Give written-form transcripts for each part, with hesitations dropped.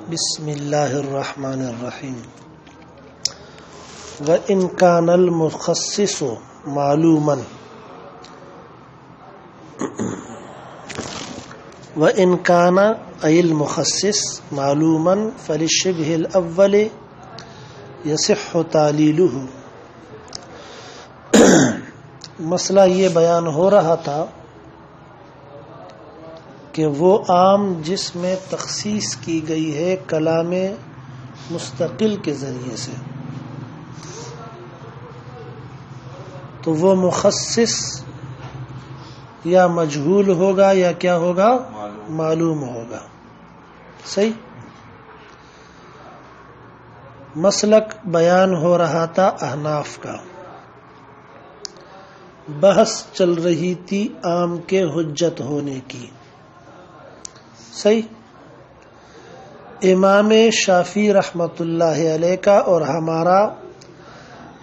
بسم اللہ الرحمن الرحیم وَإِنْ كَانَ الْمُخَصِّصُ مَعْلُومًا وَإِنْ كَانَ أي المخصص معلوما فللشبه الأول يصح تعليله۔ مسئلہ یہ بیان ہو رہا تھا کہ وہ عام جس میں تخصیص کی گئی ہے کلام مستقل کے ذریعے سے، تو وہ مخصص یا مجہول ہوگا یا کیا ہوگا؟ معلوم ہوگا۔ صحیح؟ مسلک بیان ہو رہا تھا احناف کا، بحث چل رہی تھی عام کے حجت ہونے کی۔ صحیح؟ امام شافعی رحمۃ اللہ علیہ کا اور ہمارا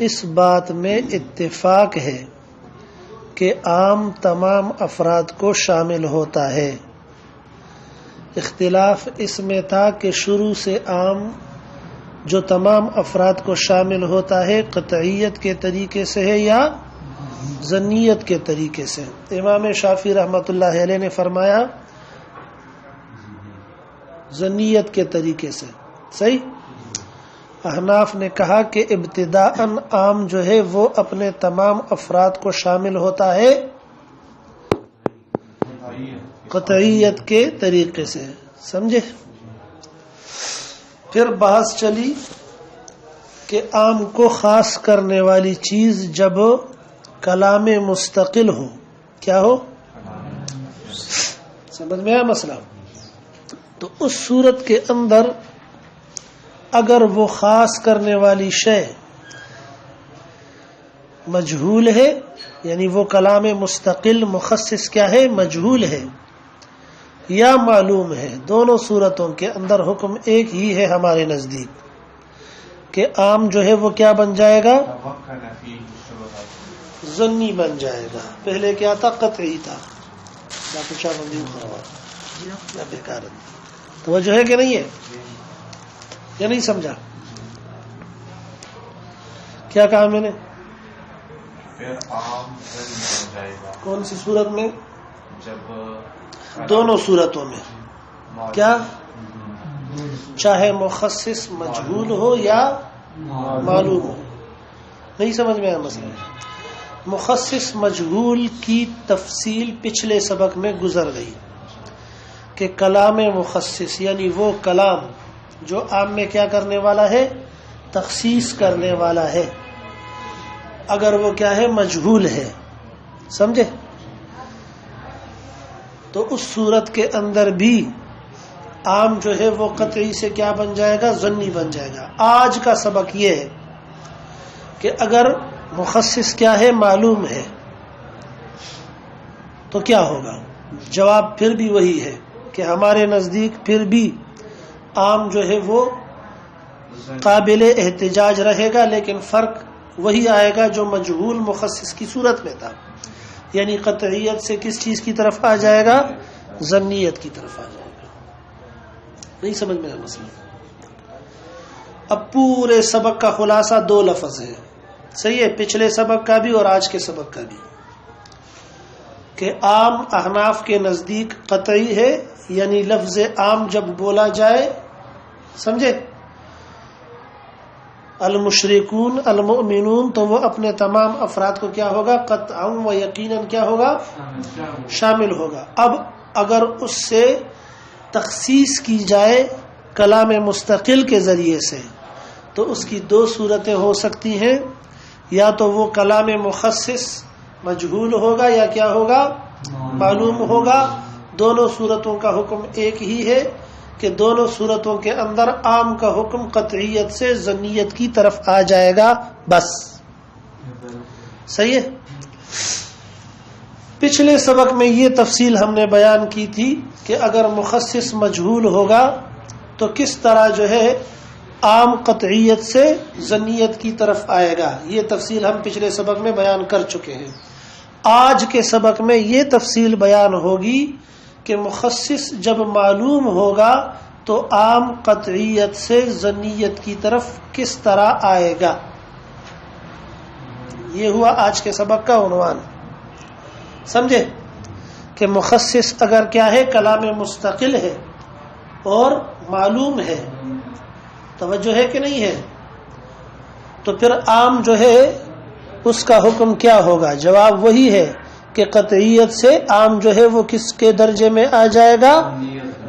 اس بات میں اتفاق ہے کہ عام تمام افراد کو شامل ہوتا ہے۔ اختلاف اس میں تھا کہ شروع سے عام جو تمام افراد کو شامل ہوتا ہے قطعیت کے طریقے سے ہے یا ظنیت کے طریقے سے۔ امام شافعی رحمۃ اللہ علیہ نے فرمایا ظنیت کے طریقے سے۔ صحیح؟ احناف نے کہا کہ ابتداءً عام جو ہے وہ اپنے تمام افراد کو شامل ہوتا ہے قطعیت کے طریقے سے۔ سمجھے؟ پھر بحث چلی کہ عام کو خاص کرنے والی چیز جب کلام مستقل ہو، کیا ہو؟ سمجھ میں آیا مسئلہ؟ تو اس صورت کے اندر اگر وہ خاص کرنے والی شے مجہول ہے، یعنی وہ کلام مستقل مخصص کیا ہے؟ مجہول ہے یا معلوم ہے، دونوں صورتوں کے اندر حکم ایک ہی ہے ہمارے نزدیک کہ عام جو ہے وہ کیا بن جائے گا؟ ظنی بن جائے گا۔ پہلے کیا تھا؟ قطعی تھا۔ توجہ ہے کہ نہیں ہے؟ یا نہیں سمجھا؟ کیا کہا میں نے؟ کون سی صورت میں؟ جب دونوں صورتوں میں۔ کیا؟ چاہے مخصص مجہول ہو یا معلوم ہو۔ نہیں سمجھ میں آیا مسئلہ؟ مخصص مجہول کی تفصیل پچھلے سبق میں گزر گئی کہ کلام مخصص یعنی وہ کلام جو عام میں کیا کرنے والا ہے؟ تخصیص کرنے والا ہے، اگر وہ کیا ہے؟ مجہول ہے۔ سمجھے؟ تو اس صورت کے اندر بھی عام جو ہے وہ قطعی سے کیا بن جائے گا؟ ظنی بن جائے گا۔ آج کا سبق یہ ہے کہ اگر مخصص کیا ہے؟ معلوم ہے، تو کیا ہوگا؟ جواب پھر بھی وہی ہے کہ ہمارے نزدیک پھر بھی عام جو ہے وہ قابل احتجاج رہے گا، لیکن فرق وہی آئے گا جو مجہول مخصص کی صورت میں تھا، یعنی قطعیت سے کس چیز کی طرف آ جائے گا؟ ظنیت کی طرف آ جائے گا۔ نہیں سمجھ میں آیا مسئلہ؟ اب پورے سبق کا خلاصہ دو لفظ ہے۔ صحیح ہے؟ پچھلے سبق کا بھی اور آج کے سبق کا بھی، کہ عام احناف کے نزدیک قطعی ہے، یعنی لفظ عام جب بولا جائے، سمجھے، المشرکون المؤمنون، تو وہ اپنے تمام افراد کو کیا ہوگا؟ قطعا و یقیناً کیا ہوگا؟ شامل ہوگا۔ اب اگر اس سے تخصیص کی جائے کلام مستقل کے ذریعے سے تو اس کی دو صورتیں ہو سکتی ہیں، یا تو وہ کلام مخصص مجہول ہوگا یا کیا ہوگا؟ معلوم ہوگا۔ دونوں صورتوں کا حکم ایک ہی ہے کہ دونوں صورتوں کے اندر عام کا حکم قطعیت سے ظنیت کی طرف آ جائے گا، بس۔ صحیح ہے؟ پچھلے سبق میں یہ تفصیل ہم نے بیان کی تھی کہ اگر مخصص مجہول ہوگا تو کس طرح جو ہے عام قطعیت سے ظنیت کی طرف آئے گا۔ یہ تفصیل ہم پچھلے سبق میں بیان کر چکے ہیں۔ آج کے سبق میں یہ تفصیل بیان ہوگی کہ مخصص جب معلوم ہوگا تو عام قطعیت سے ظنیت کی طرف کس طرح آئے گا. یہ ہوا آج کے سبق کا عنوان. سمجھے کہ مخصص اگر کیا ہے، کلام مستقل ہے اور معلوم ہے، توجہ ہے کہ نہیں ہے، تو پھر عام جو ہے اس کا حکم کیا ہوگا؟ جواب وہی ہے کہ قطعیت سے عام جو ہے وہ کس کے درجے میں آ جائے گا؟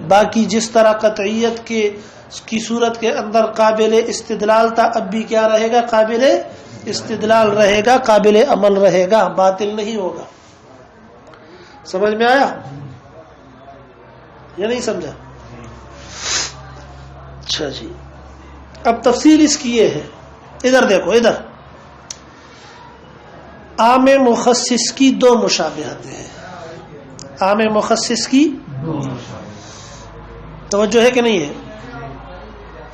باقی جس طرح قطعیت کی صورت کے اندر قابل استدلال تھا، اب بھی کیا رہے گا؟ قابل استدلال رہے گا، قابل عمل رہے گا، باطل نہیں ہوگا. سمجھ میں آیا یا نہیں سمجھا؟ اچھا جی، اب تفصیل اس کی یہ ہے، ادھر دیکھو، ادھر عام مخصص کی دو مشابہتیں ہیں. عام مخصص کی توجہ ہے کہ نہیں ہے؟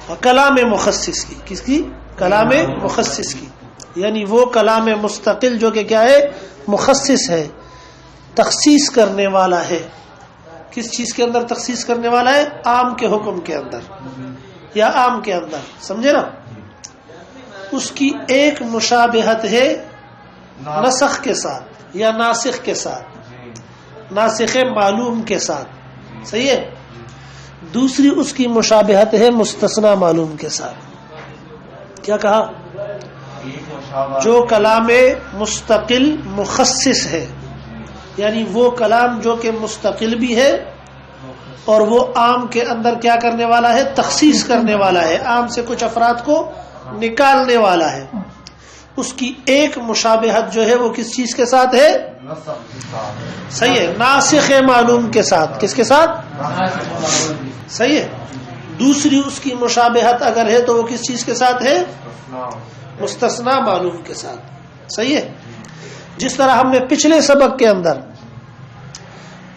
اور کلام مخصص کی، کس کی؟ کلام مخصص کی، یعنی وہ کلام مستقل جو کہ کیا ہے؟ مخصص ہے، تخصیص کرنے والا ہے. کس چیز کے اندر تخصیص کرنے والا ہے؟ عام کے حکم کے اندر یا عام کے اندر، سمجھے نا؟ اس کی ایک مشابہت ہے نسخ کے ساتھ یا ناسخ کے ساتھ، ناسخ معلوم کے ساتھ، صحیح ہے. دوسری اس کی مشابہت ہے مستثنا معلوم کے ساتھ. کیا کہا؟ جو کلام مستقل مخصص ہے، یعنی وہ کلام جو کہ مستقل بھی ہے اور وہ عام کے اندر کیا کرنے والا ہے؟ تخصیص کرنے والا ہے، عام سے کچھ افراد کو نکالنے والا ہے. اس کی ایک مشابہت جو ہے وہ کس چیز کے ساتھ ہے؟ صحیح ہے، ناسخ معلوم کے ساتھ. کس کے ساتھ؟ صحیح ہے. دوسری اس کی مشابہت اگر ہے تو وہ کس چیز کے ساتھ ہے؟ مستثنا معلوم کے ساتھ. صحیح ہے. جس طرح ہم نے پچھلے سبق کے اندر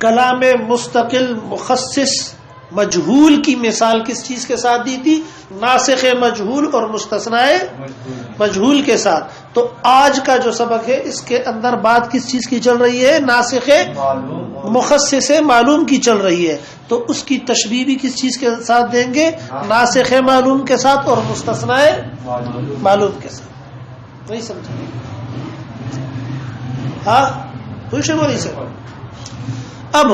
کلام مستقل مخصص مجہول کی مثال کس چیز کے ساتھ دی تھی؟ ناسخ مجہول اور مستثنا مجہول کے ساتھ. تو آج کا جو سبق ہے اس کے اندر بات کس چیز کی چل رہی ہے؟ ناسخ مخصص معلوم کی چل رہی ہے. تو اس کی تشبیہ بھی کس چیز کے ساتھ دیں گے؟ ناسخ معلوم کے ساتھ اور مستثنا معلوم کے ساتھ. نہیں سمجھا؟ ہاں پوچھے بولی سے. اب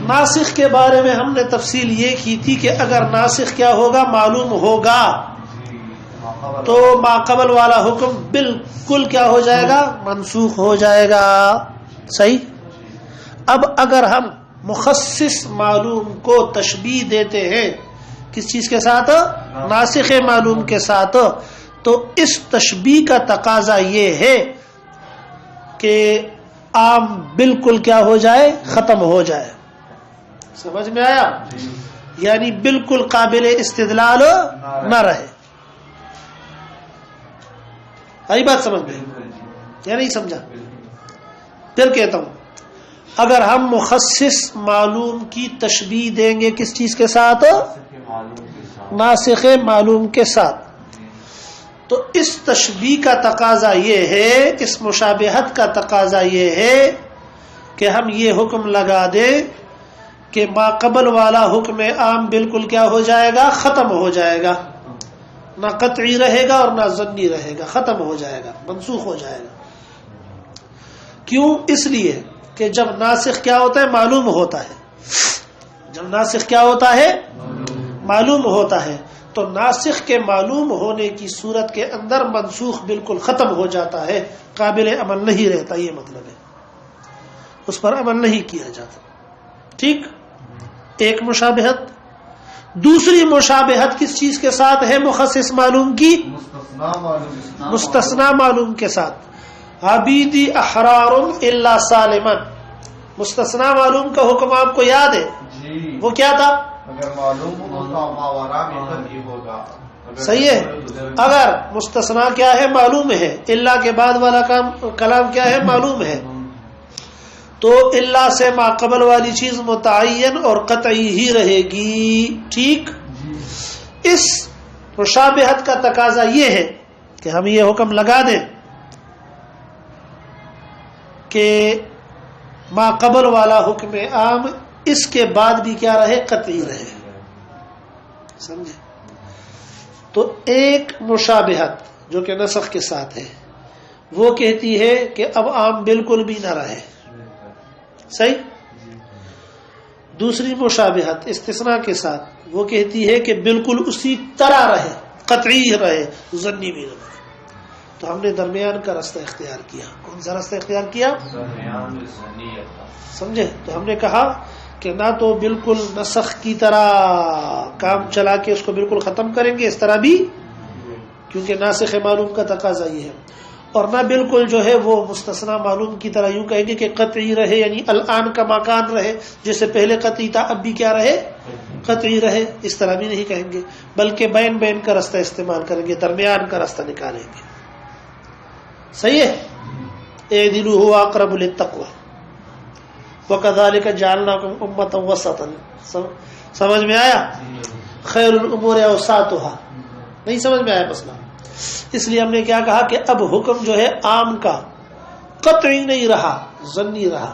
ناسخ کے بارے میں ہم نے تفصیل یہ کی تھی کہ اگر ناسخ کیا ہوگا؟ معلوم ہوگا تو ما قبل والا حکم بالکل کیا ہو جائے گا؟ منسوخ ہو جائے گا. صحیح. اب اگر ہم مخصص معلوم کو تشبیہ دیتے ہیں کس چیز کے ساتھ؟ ناسخ معلوم کے ساتھ، تو اس تشبیہ کا تقاضا یہ ہے کہ عام بالکل کیا ہو جائے؟ ختم ہو جائے. سمجھ میں آیا؟ یعنی بالکل قابل استدلال نہ رہے. آئی بات سمجھ میں یا نہیں سمجھا؟ پھر کہتا ہوں، اگر ہم مخصص معلوم کی تشبیہ دیں گے کس چیز کے ساتھ؟ ناسخ معلوم کے ساتھ، تو اس تشبیہ کا تقاضا یہ ہے، اس مشابہت کا تقاضا یہ ہے کہ ہم یہ حکم لگا دیں کہ ما قبل والا حکم عام بالکل کیا ہو جائے گا؟ ختم ہو جائے گا. نہ قطعی رہے گا اور نہ ظنی رہے گا، ختم ہو جائے گا، منسوخ ہو جائے گا. کیوں؟ اس لیے کہ جب ناسخ کیا ہوتا ہے؟ معلوم ہوتا ہے. جب ناسخ کیا ہوتا ہے؟ معلوم ہوتا ہے. تو ناسخ کے معلوم ہونے کی صورت کے اندر منسوخ بالکل ختم ہو جاتا ہے، قابل عمل نہیں رہتا. یہ مطلب ہے، اس پر عمل نہیں کیا جاتا. ٹھیک. ایک مشابہت. دوسری مشابہت کس چیز کے ساتھ ہے؟ مخصص معلوم کی مستثنا معلوم کے ساتھ. عبیدی احرار الا سالما. مستثنا معلوم کا حکم آپ کو یاد ہے؟ وہ کیا تھا؟ اگر معلوم ماورا میں ہوگا. صحیح ہے. اگر مستثنا کیا ہے؟ معلوم ہے. الا کے بعد والا کلام کیا ہے؟ معلوم ہے. تو الا سے ما قبل والی چیز متعین اور قطعی ہی رہے گی. ٹھیک. اس مشابہت کا تقاضا یہ ہے کہ ہم یہ حکم لگا دیں کہ ما قبل والا حکم عام اس کے بعد بھی کیا رہے؟ قطعی رہے. سمجھے؟ تو ایک مشابہت جو کہ نسخ کے ساتھ ہے وہ کہتی ہے کہ اب عام بالکل بھی نہ رہے. صحیح. دوسری مشابہت استثناء کے ساتھ وہ کہتی ہے کہ بالکل اسی طرح رہے، قطعی رہے، ظنی بھی نہ رہے. تو ہم نے درمیان کا راستہ اختیار کیا. کون سا راستہ اختیار کیا؟ سمجھے؟ تو ہم نے کہا کہ نہ تو بالکل نسخ کی طرح کام چلا کے اس کو بالکل ختم کریں گے، اس طرح بھی، کیونکہ ناسخ معلوم کا تقاضا یہ ہے، اور نہ بالکل جو ہے وہ مستثنا معلوم کی طرح یوں کہیں گے کہ قطعی رہے، یعنی الان کا مکان رہے، جیسے پہلے قطعی تھا اب بھی کیا رہے؟ قطعی رہے. اس طرح بھی نہیں کہیں گے، بلکہ بین بین کا راستہ استعمال کریں گے، درمیان کا راستہ نکالیں گے. صحیح ہے. اعدلوا هو اقرب للتقوى وكذلك جعلناكم امة وسطا. سمجھ میں آیا؟ خیر الامور اوساطها. نہیں سمجھ میں آیا مسئلہ؟ اس لیے ہم نے کیا کہا کہ اب حکم جو ہے عام کا قطعی نہیں رہا، ظنی رہا.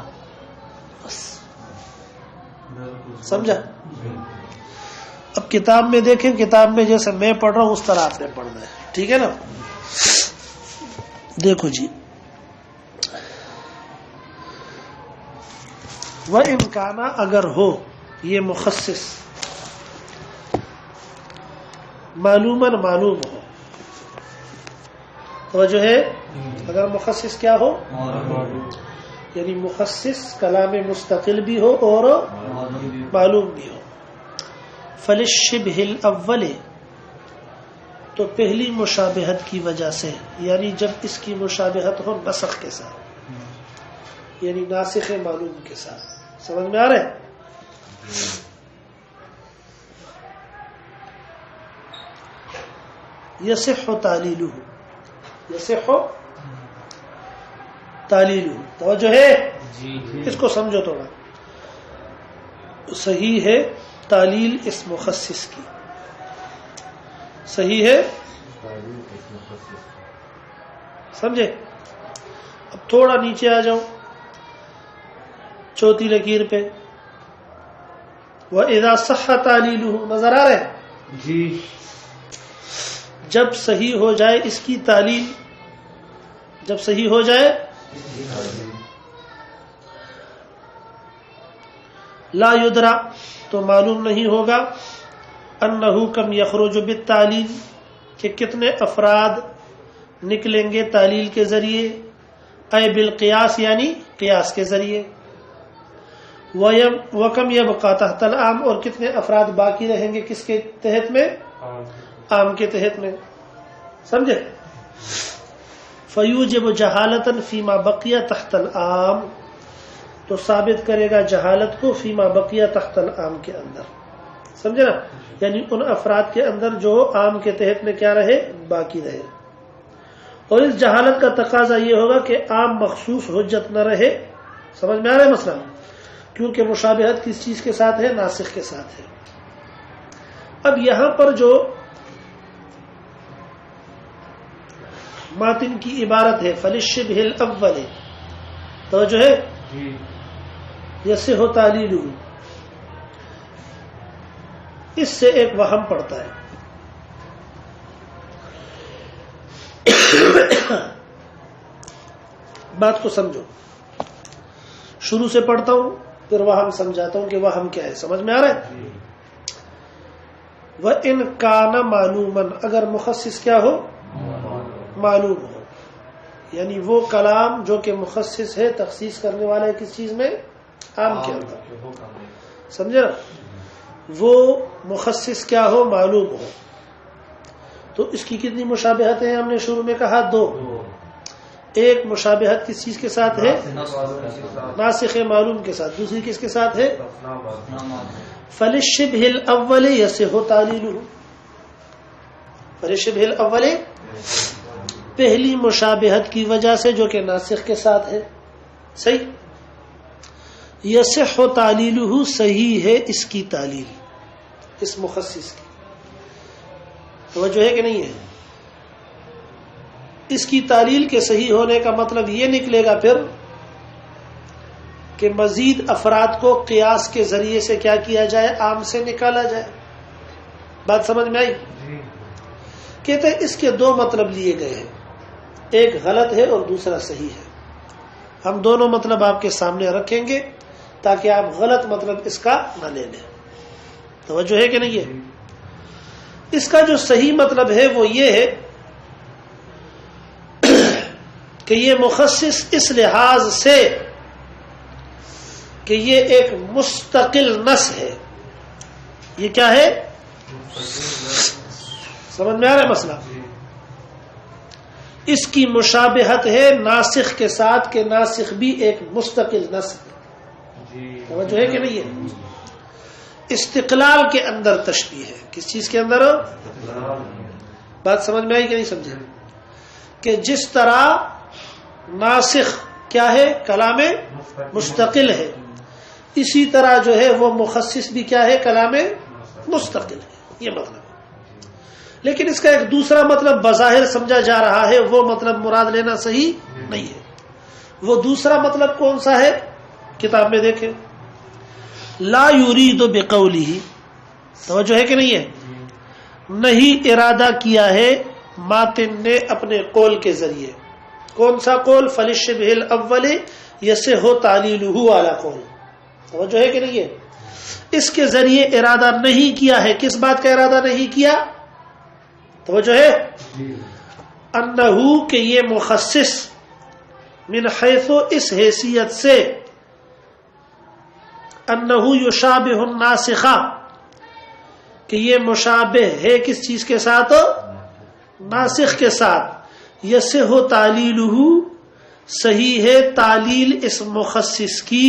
بس سمجھا؟ اب کتاب میں دیکھیں، کتاب میں جیسے میں پڑھ رہا ہوں اس طرح آپ نے پڑھنا ہے. ٹھیک ہے نا؟ دیکھو جی، وَإِنْ كَانَ اگر ہو یہ مخصص معلوماً معلوم ہو. توجہ ہے، اگر مخصص کیا ہو؟ یعنی مخصص کلام مستقل بھی ہو اور معلوم بھی ہو. فَلِلشِّبْهِ الْأَوَّلِ تو پہلی مشابہت کی وجہ سے، یعنی جب اس کی مشابہت ہو نسخ کے ساتھ، یعنی ناسخ معلوم کے ساتھ. سمجھ میں آ رہا ہے؟ یصح تعلیلہ، یصح تعلیلہ. توجہ ہے، اس کو سمجھو تھوڑا. صحیح ہے تعلیل اس مخصص کی، صحیح ہے. سمجھے؟ اب تھوڑا نیچے آ جاؤ چوتھی لکیر پہ. وَإِذَا صَحَّ تَعْلِيلُهُ نظر آ رہے ہیں؟ جی. جب صحیح ہو جائے اس کی تعلیل، جب صحیح ہو جائے لا یدرا تو معلوم نہیں ہوگا انہو کم یخرج بالتعلیل کہ کتنے افراد نکلیں گے تعلیل کے ذریعے، اے بالقیاس یعنی قیاس کے ذریعے، وکم یبقى تحت العام اور کتنے افراد باقی رہیں گے کس کے تحت میں؟ عام کے تحت میں. سمجھے؟ فیوجب جہالتا فیما بقی تحت العام تو ثابت کرے گا جہالت کو فیما بقی تحت العام کے اندر. سمجھے نا؟ یعنی ان افراد کے اندر جو عام کے تحت میں کیا رہے؟ باقی رہے. اور اس جہالت کا تقاضا یہ ہوگا کہ عام مخصوص حجت نہ رہے. سمجھ میں آ رہا ہے مسئلہ؟ کیونکہ مشابہت کس چیز کے ساتھ ہے؟ ناسخ کے ساتھ ہے. اب یہاں پر جو ماتن کی عبارت ہے فَلِلشِّبْهِ الْأَوَّلِ، توجہ ہے، یصح تعلیلہ، اس سے ایک وہم پڑتا ہے. بات کو سمجھو، شروع سے پڑھتا ہوں پھر وہم سمجھاتا ہوں کہ وہم کیا ہے. سمجھ میں آ رہا ہے؟ وَإِنْ كَانَ مَعْلُومًا اگر مخصص کیا ہو؟ معلوم ہو. یعنی وہ کلام جو کہ مخصص ہے، تخصیص کرنے والا ہے کس چیز میں؟ عام کے اندر. سمجھے نا؟ وہ مخصص کیا ہو؟ معلوم ہو. تو اس کی کتنی مشابہتیں ہیں؟ ہم نے شروع میں کہا دو. ایک مشابہت کس چیز کے ساتھ ہے؟ ناسخ معلوم کے ساتھ. دوسری کس کے ساتھ ہے؟ فَلِلشِّبْهِ الْأَوَّلِ يَصِحُ تَعْلِيلُهُ. فَلِلشِّبْهِ الْأَوَّلِ پہلی مشابہت کی وجہ سے جو کہ ناسخ کے ساتھ ہے. صحیح. یصح تعلیلہ صحیح ہے اس کی تعلیل، اس مخصص کی. توجہ ہے کہ نہیں ہے؟ اس کی تعلیل کے صحیح ہونے کا مطلب یہ نکلے گا پھر کہ مزید افراد کو قیاس کے ذریعے سے کیا کیا جائے؟ عام سے نکالا جائے. بات سمجھ میں آئی؟ کہتے ہیں اس کے دو مطلب لیے گئے ہیں، ایک غلط ہے اور دوسرا صحیح ہے. ہم دونوں مطلب آپ کے سامنے رکھیں گے تاکہ آپ غلط مطلب اس کا نہ لے لیں. توجہ ہے کہ نہیں ہے؟ اس کا جو صحیح مطلب ہے وہ یہ ہے کہ یہ مخصص اس لحاظ سے کہ یہ ایک مستقل نص ہے. یہ کیا ہے؟ سمجھ میں آ رہا ہے مسئلہ؟ اس کی مشابہت ہے ناسخ کے ساتھ کہ ناسخ بھی ایک مستقل نص ہے. توجہ ہے کہ نہیں ہے؟ استقلال کے اندر تشبیہ ہے. کس چیز کے اندر؟ بات سمجھ میں آئی کہ نہیں سمجھے؟ کہ جس طرح ناسخ کیا ہے؟ کلام مستقل ہے، اسی طرح جو ہے وہ مخصص بھی کیا ہے؟ کلام مستقل ہے. یہ مطلب. لیکن اس کا ایک دوسرا مطلب بظاہر سمجھا جا رہا ہے، وہ مطلب مراد لینا صحیح نہیں ہے. وہ دوسرا مطلب کون سا ہے؟ کتاب میں دیکھیں. لا یرید بقولہ، توجہ ہے کہ نہیں ہے؟ نہیں ارادہ کیا ہے ماتن نے اپنے قول کے ذریعے. کون سا قول؟ فلشبہ الاول یصح تعلیلہ والا قول. توجہ ہے کہ نہیں ہے؟ اس کے ذریعے ارادہ نہیں کیا ہے. کس بات کا ارادہ نہیں کیا؟ توجہ ہے؟ انہو کہ یہ مخصص من حیث اس حیثیت سے انہو یشابہ الناسخہ کہ یہ مشابہ ہے کس چیز کے ساتھ؟ ناسخ کے ساتھ. یصح تعلیلہ صحیح ہے تعلیل اس مخصص کی،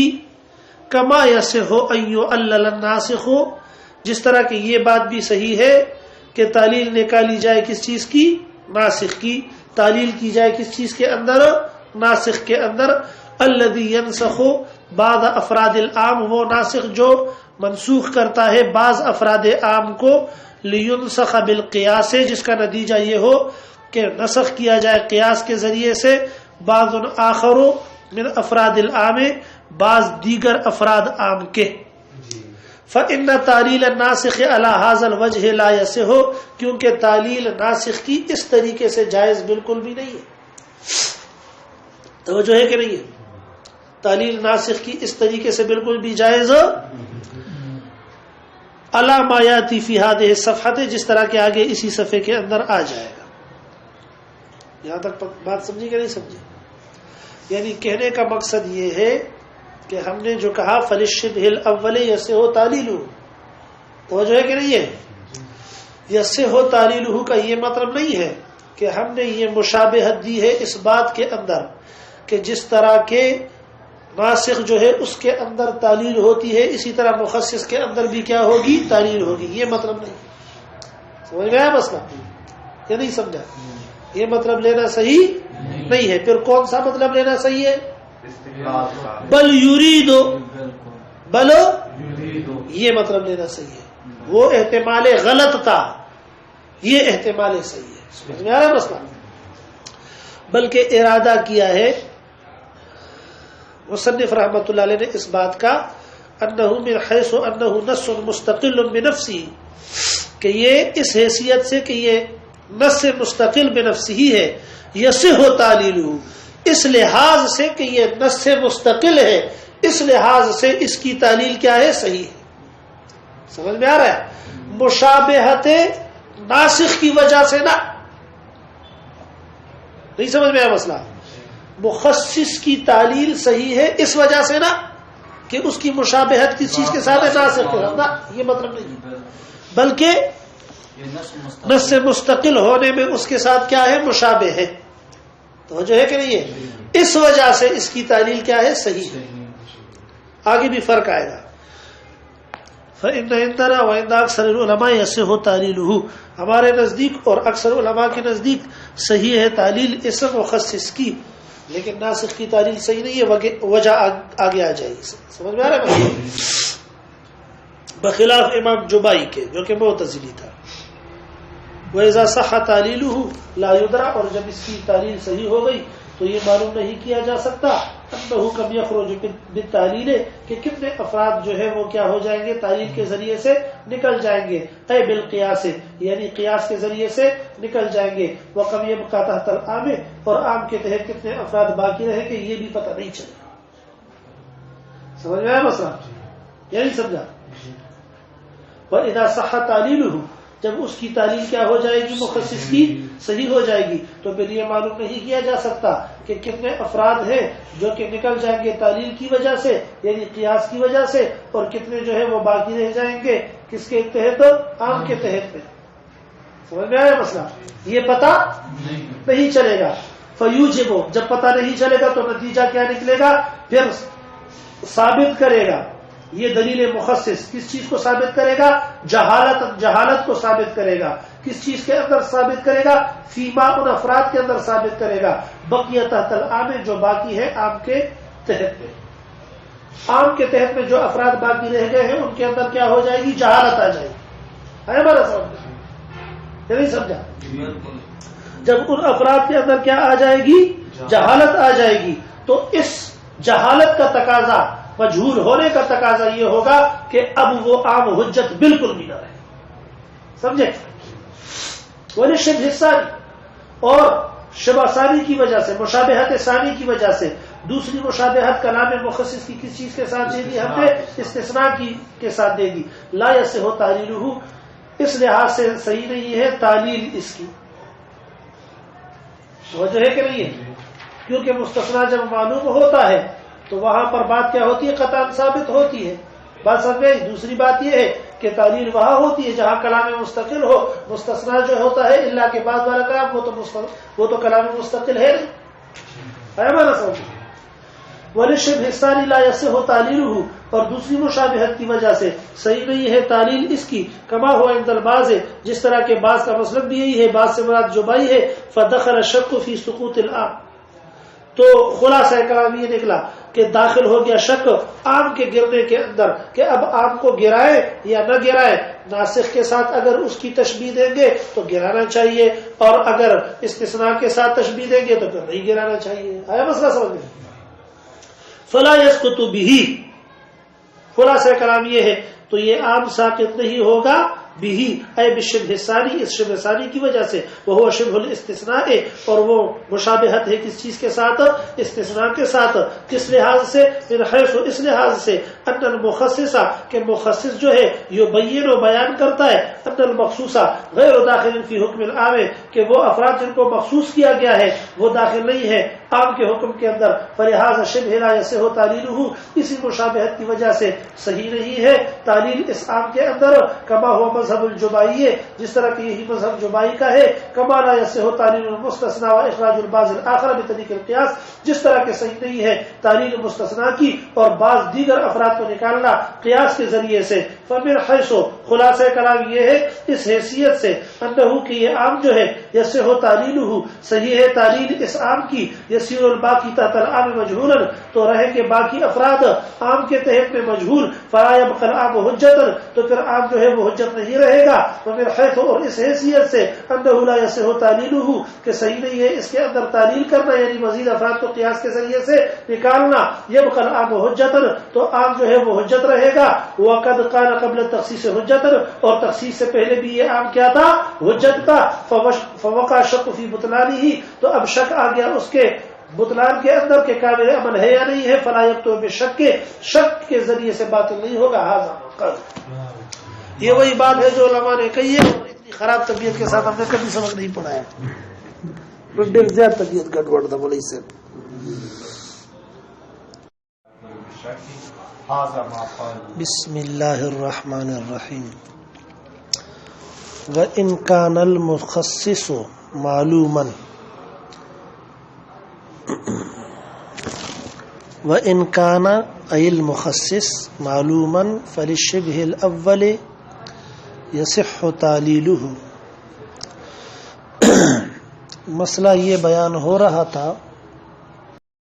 کما یصح ان یعلل الناسخ جس طرح کہ یہ بات بھی صحیح ہے کہ تعلیل نکالی جائے کس چیز کی؟ ناسخ کی. تعلیل کی جائے کس چیز کے اندر؟ ناسخ کے اندر. الذی ینسخ بعض افراد العام، وہ ناسخ جو منسوخ کرتا ہے بعض افراد عام کو، لینسخ بالقیاس جس کا نتیجہ یہ ہو کہ نسخ کیا جائے قیاس کے ذریعے سے. بعض آخر من افراد العام، بعض دیگر افراد عام کے. فإن تعلیل الناسخ علی ھذا الوجہ لا یصح، کیونکہ تعلیل ناسخ کی اس طریقے سے جائز بالکل بھی نہیں ہے. توجہ ہے کہ نہیں ہے؟ تعلیل ناسخ کی اس طریقے سے بالکل بھی جائز علی ما یاتی فی ھذہ الصفحہ، جس طرح کے آگے اسی صفحے کے اندر آ جائے گا. یہاں تک بات سمجھی کہ نہیں سمجھی؟ یعنی کہنے کا مقصد یہ ہے کہ ہم نے جو کہا فلشبہ الاول یصح تعلیلہ، توجہ ہے کہ نہیں ہے؟ یصح تعلیلہ کا یہ مطلب نہیں ہے کہ ہم نے یہ مشابہت دی ہے اس بات کے اندر کہ جس طرح کے ناسخ جو ہے اس کے اندر تعلیل ہوتی ہے اسی طرح مخصص کے اندر بھی کیا ہوگی؟ تعلیل ہوگی. یہ مطلب نہیں. سمجھ گیا مسئلہ یا نہیں سمجھا؟ یہ مطلب لینا صحیح نہیں ہے. پھر کون سا مطلب لینا صحیح ہے؟ بل یرید، بل یہ مطلب لینا صحیح ہے. وہ احتمال غلط تھا، یہ احتمال صحیح ہے. سمجھ میں آ رہا ہے مسئلہ؟ بلکہ ارادہ کیا ہے مصنف رحمۃ اللہ علیہ نے اس بات کا انہ من حیث انہ نص مستقل بنفسہ، کہ یہ اس حیثیت سے کہ یہ نص مستقل بنفسہ ہی ہے. یصح تعلیلہ، اس لحاظ سے کہ یہ نص مستقل ہے، اس لحاظ سے اس کی تعلیل کیا ہے؟ صحیح ہے. سمجھ میں آ رہا ہے؟ مشابہت ناسخ کی وجہ سے نہ. نہیں سمجھ میں آیا مسئلہ؟ مخصص کی تعلیل صحیح ہے اس وجہ سے نہ کہ اس کی مشابہت کس چیز کے ساتھ ہے؟ ناسخ کے ساتھ. نہ، یہ مطلب نہیں، بلکہ نص مستقل ہونے میں اس کے ساتھ کیا ہے؟ مشابہ ہے. توجہ ہے کہ نہیں ہے؟ اس وجہ سے اس کی تعلیل کیا ہے؟ صحیح ہے. آگے بھی فرق آئے گا. فإن عندنا وعند اکثر العلماء یصح تعلیلہ، ہمارے نزدیک اور اکثر علماء کے نزدیک صحیح ہے تعلیل اس مخصص کی، لیکن ناسخ کی تعلیل صحیح نہیں ہے. وجہ آگے آ جائے گی. سمجھ میں آ رہا ہے؟ بخلاف امام جبائی کے جو کہ معتزلی تھا. وَإِذَا صَحَّ تَعْلِيلُهُ لَا يُدْرَى، اور جب اس کی تعلیل صحیح ہو گئی تو یہ معلوم نہیں کیا جا سکتا انہو کم یخرج بالتعلیل کہ کتنے افراد جو ہے وہ کیا ہو جائیں گے تعلیل کے ذریعے سے نکل جائیں گے، اے بالقیاس یعنی قیاس کے ذریعے سے نکل جائیں گے، وکم یبقى تحت العام اور عام کے تحت کتنے افراد باقی رہیں گے یہ بھی پتہ نہیں چلے گا۔ سمجھ میں آیا مسئلہ؟ یہی سمجھا؟ وَإِذَا صَحَّ تَعْلِيلُهُ جب اس کی تعلیل کیا ہو جائے گی مخصص کی صحیح ہو جائے گی تو پھر یہ معلوم نہیں کیا جا سکتا کہ کتنے افراد ہیں جو کہ نکل جائیں گے تعلیل کی وجہ سے یعنی قیاس کی وجہ سے اور کتنے جو ہے وہ باقی رہ جائیں گے کس کے تحت عام کے تحت میں۔ سمجھ میں آیا مسئلہ؟ یہ پتہ نہیں چلے گا۔ فیوجب جب پتہ نہیں چلے گا تو نتیجہ کیا نکلے گا؟ پھر ثابت کرے گا یہ دلیل مخصص کس چیز کو ثابت کرے گا؟ جہالت کو ثابت کرے گا۔ کس چیز کے اندر ثابت کرے گا؟ فیما ان افراد کے اندر ثابت کرے گا بقیہ تحت العام جو باقی ہے عام کے تحت میں۔ عام کے تحت میں جو افراد باقی رہ گئے ہیں ان کے اندر کیا ہو جائے گی؟ جہالت آ جائے گی۔ ہے ہمارا سمجھ نہیں سمجھا؟ جب ان افراد کے اندر کیا آ جائے گی؟ جہالت آ جائے گی تو اس جہالت کا تقاضا مجہول ہونے کا تقاضا یہ ہوگا کہ اب وہ عام حجت بالکل بھی نہ رہے۔ سمجھے؟ ولی شبہ ثانی اور شبہ ثانی کی وجہ سے مشابہت ثانی کی وجہ سے دوسری مشابہت کلام مخصص کی کس چیز کے ساتھ دے دی ہم نے؟ استثناء کے ساتھ دے دی۔ لا یصح تعلیلہ اس لحاظ سے صحیح نہیں ہے تعلیل اس کی۔ وجہ ہے کہ نہیں ہے؟ کیونکہ مستثنیٰ جب معلوم ہوتا ہے تو وہاں پر بات کیا ہوتی ہے؟ قطعاً ثابت ہوتی ہے۔ بات سمجھ گئی؟ دوسری بات یہ ہے کہ تعلیل وہاں ہوتی ہے جہاں کلام مستقل ہو، مستثنیٰ جو ہوتا ہے اللہ کے بعد والا کلام وہ تو کلام مستقل ہے نہیں۔ مانا سمجھ؟ وَلِشِبْهِ الثَّانِي لَا يَصِحُّ تَعْلِيلُهُ اور دوسری مشابہت کی وجہ سے صحیح نہیں ہے تعلیل اس کی کما ہوا عند البعض جس طرح کے بعض کا مسلک بھی یہی ہے، بعض سے مراد جبائی ہے۔ فَدَخَلَ الشَّكُّ فِي سُقُوطِ الْعَامِ تو خلاصہ کلام یہ نکلا کہ داخل ہو گیا شک عام کے گرنے کے اندر کہ اب عام کو گرائے یا نہ گرائے۔ ناسخ کے ساتھ اگر اس کی تشبیہ دیں گے تو گرانا چاہیے اور اگر استثناء کے ساتھ تشبیہ دیں گے تو پھر نہیں گرانا چاہیے۔ آیا مسئلہ سمجھ میں؟ فلا يسقط به خلاصہ کلام یہ ہے تو یہ عام ساقط نہیں ہوگا بھی اے بشبہ ثانی اس شبہ ثانی کی وجہ سے، وہ شبہ الاستثناء اور وہ مشابہت ہے کس چیز کے ساتھ؟ استثناء کے ساتھ۔ کس لحاظ سے؟ من حیث اس لحاظ سے ان المخصص کہ مخصص جو ہے یبین و بیان کرتا ہے ان المخصوص غیر داخل فی حکم العام کہ وہ افراد جن کو مخصوص کیا گیا ہے وہ داخل نہیں ہے عام کے حکم کے اندر۔ فلہذا شبہ لا یصح تعلیلہ اسی مشابہت کی وجہ سے صحیح نہیں ہے تعلیل اس عام کے اندر کما ہوا مذہب الجبائی جس طرح کہ یہی مذہب جبائی کا ہے۔ کما لا یصح تعلیل المستثنى واخراج البعض الاخر بطریق القیاس جس طرح کہ صحیح نہیں ہے تعلیل مستثنیٰ کی اور بعض دیگر افراد کو نکالنا قیاس کے ذریعے سے۔ فمن حیث خلاصہ کلام یہ ہے اس حیثیت سے انہ کہ یہ عام جو ہے یصح تعلیلہ صحیح ہے تعلیل اس عام کی، یسیر الباقی تحت العام مجہولا تو رہے کہ باقی افراد عام کے تحت میں مجہول، فلا يبقى العام حجتا تو پھر عام جو ہے وہ حجت نہیں رہے گا۔ ومن حیث اور اس حیثیت سے انہ لا یصح تعلیلہ کہ صحیح نہیں ہے اس کے اندر تعلیل کرنا یعنی مزید افراد کو قیاس کے ذریعے سے نکالنا۔ يبقى العام حجتا تو عام جو ہے وہ حجت رہے گا۔ وقد قال قبل التخصیص حجتا اور تخصیص سے پہلے بھی یہ عام کیا تھا؟ حجت تھا۔ فوقع شک فی بطلانہ تو اب شک آ گیا اس کے بطلان کے اندر کہ قابل عمل ہے یا نہیں ہے۔ فلا یکتب بشک شک کے ذریعے سے باطل نہیں ہوگا۔ یہ وہی بات ہے جو علماء نے کہی ہے اور اتنی خراب طبیعت کے ساتھ ہم نے کبھی سبق نہیں پڑھا ہے۔ زیادہ طبیعت گڑبڑ تھا بولے سے۔ بسم اللہ الرحمن الرحیم۔ وَإِنْ كَانَ الْمُخَصِّصُ مَعْلُومًا وَإِنْ كَانَ أي المخصص معلوما فللشبه الأول يصح تعلیلہ۔ مسئلہ یہ بیان ہو رہا تھا